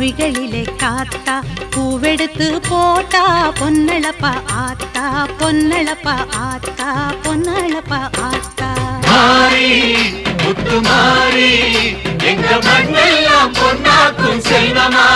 நோய்களிலே காத்தா பூவெடுத்து போட்டா பொன்னளப்பா ஆத்தா பொன்னளப்பா ஆத்தா பொன்னளப்பா ஆத்தா மாறி முத்து மாறி எங்க மண்ணெல்லாம் பொன்னாக்கும் செல்வமா